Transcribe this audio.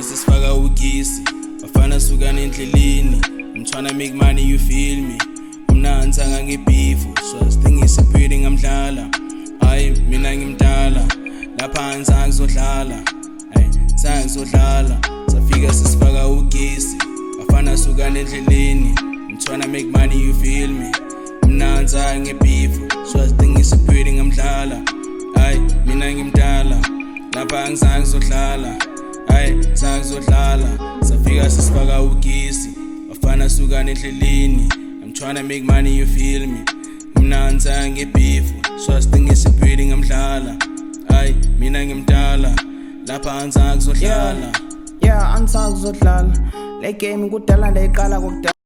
sesifaka ugisi bafana suka nendleleni. I'm tryna make money, you feel me? Mina ngitsanga ngebeef, so sithengisa breeding ngamdlala. Hayi mina ngimdala lapha ngitsanga ngizodlala. Hey ngitsanga ngizodlala safika sesifaka ugisi bafana suka nendleleni. I'm tryna make money, you feel me? Mina ngitsanga ngebeef, so sithengisa breeding ngamdlala. Hayi mina ngimdala lapha ngitsanga ngizodlala. Hayi ngitsanga ngizodlala safika sesifaka ugisi bafana suka nendleleni. I'm tryna make money, you feel me? Mina ngitsanga ngebeef, so sithengisa breeding ngamdlala. Hayi mina ngimdala lapha ngitsanga ngizodlala. Yeah, angitsanga ngizodlala le game kudala ndayiqala kokudala.